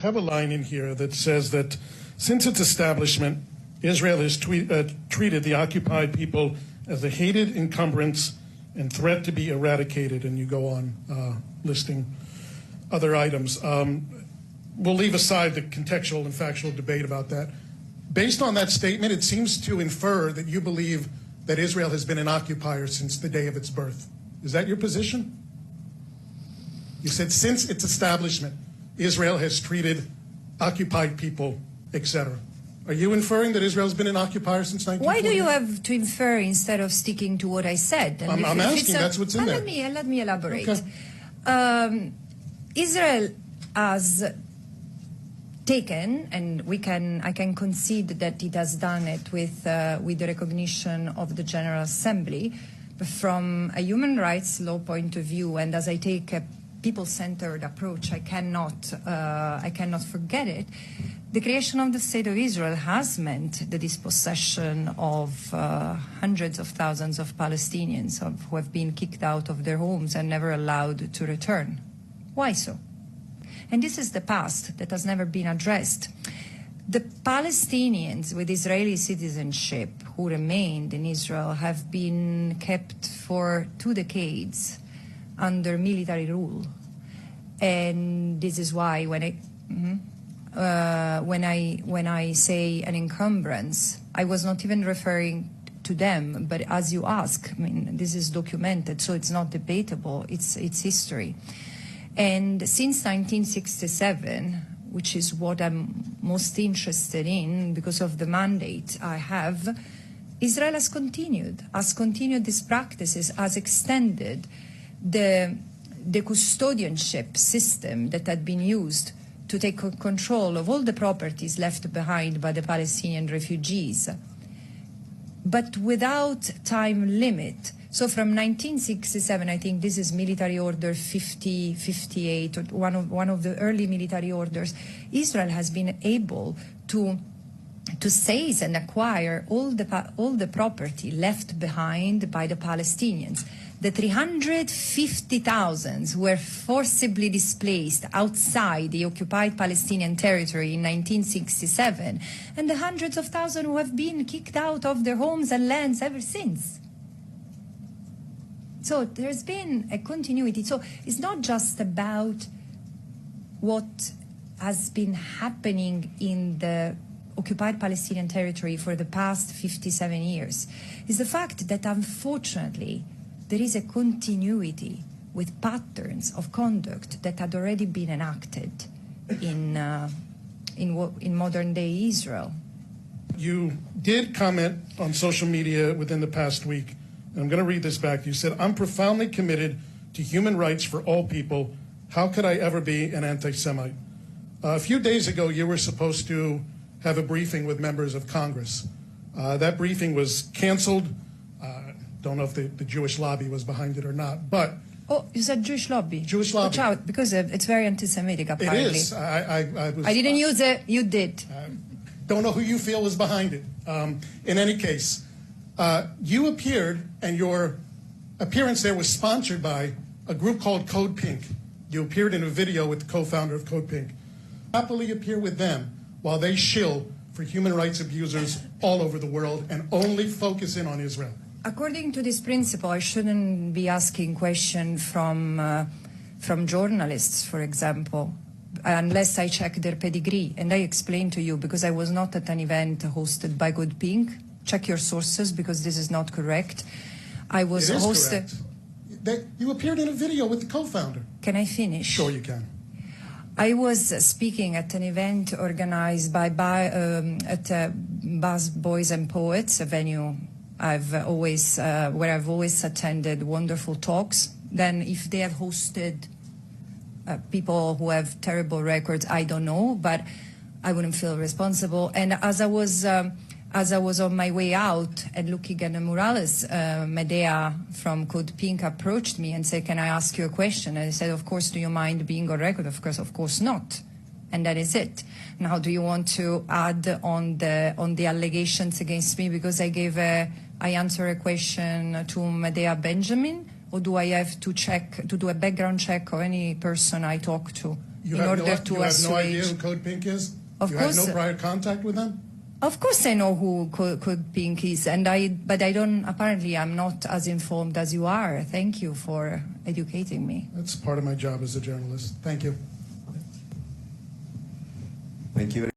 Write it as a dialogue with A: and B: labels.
A: I have a line in here that says that since its establishment, Israel has treated the occupied people as a hated encumbrance and threat to be eradicated, and you go on listing other items. We'll leave aside the contextual and factual debate about that. Based on that statement, it seems to infer that you believe that Israel has been an occupier since the day of its birth. Is that your position? You said since its establishment, Israel has treated occupied people, etc. Are you inferring that Israel has been an occupier since 1948?
B: Why do you have to infer instead of sticking to what I said?
A: I'm asking, that's what's in there.
B: Let me elaborate.
A: Okay.
B: Israel has taken, and I can concede that it has done it with the recognition of the General Assembly, but from a human rights law point of view, and as I take a people-centered approach, I cannot forget it. The creation of the State of Israel has meant the dispossession of hundreds of thousands of Palestinians who have been kicked out of their homes and never allowed to return. Why so? And this is the past that has never been addressed. The Palestinians with Israeli citizenship who remained in Israel have been kept for 2 decades under military rule, and this is why when I say an encumbrance, I was not even referring to them, but as you ask, I mean, this is documented, so it's not debatable. It's history, and since 1967, which is what I'm most interested in because of the mandate I have, Israel has continued these practices, has extended the custodianship system that had been used to take control of all the properties left behind by the Palestinian refugees, but without time limit. So from 1967, I think this is Military Order 58, or one of the early military orders, Israel has been able to seize and acquire all the property left behind by the Palestinians. The 350,000 who were forcibly displaced outside the occupied Palestinian territory in 1967, and the hundreds of thousands who have been kicked out of their homes and lands ever since. So there's been a continuity. So it's not just about what has been happening in the occupied Palestinian territory for the past 57 years. It's the fact that, unfortunately, there is a continuity with patterns of conduct that had already been enacted in modern-day Israel.
A: You did comment on social media within the past week, and I'm going to read this back. You said, "I'm profoundly committed to human rights for all people. How could I ever be an anti-Semite?" A few days ago, you were supposed to have a briefing with members of Congress. That briefing was canceled. Don't know if the Jewish lobby was behind it or not, but...
B: Oh, you said Jewish lobby?
A: Jewish lobby.
B: Watch out, because it's very anti-Semitic, apparently.
A: It is. I
B: didn't use it, you did.
A: Don't know who you feel was behind it. In any case, you appeared, and your appearance there was sponsored by a group called Code Pink. You appeared in a video with the co-founder of Code Pink. Happily appear with them while they shill for human rights abusers all over the world and only focus in on Israel.
B: According to this principle, I shouldn't be asking questions from journalists, for example, unless I check their pedigree. And I explained to you, because I was not at an event hosted by Good Pink. Check your sources, because this is not correct. I was hosted.
A: Correct. You appeared in a video with the co-founder.
B: Can I finish?
A: Sure you can.
B: I was speaking at an event organized by Buzz Boys and Poets, a venue where I've always attended wonderful talks. Then if they have hosted people who have terrible records, I don't know, but I wouldn't feel responsible. And as I was on my way out and looking at the murales, Medea from Code Pink approached me and said, "Can I ask you a question?" And I said, "Of course, do you mind being on record?" Of course not. And that is it. Now, do you want to add on the allegations against me because I answer a question to Medea Benjamin, or do I have to do a background check of any person I talk to? in order to
A: You have no idea
B: assuage.
A: who Code Pink is?
B: Of
A: you
B: course.
A: had no prior contact with them?
B: Of course I know who Code Pink is, but I don't, apparently I'm not as informed as you are. Thank you for educating me.
A: That's part of my job as a journalist. Thank you.
C: Thank you.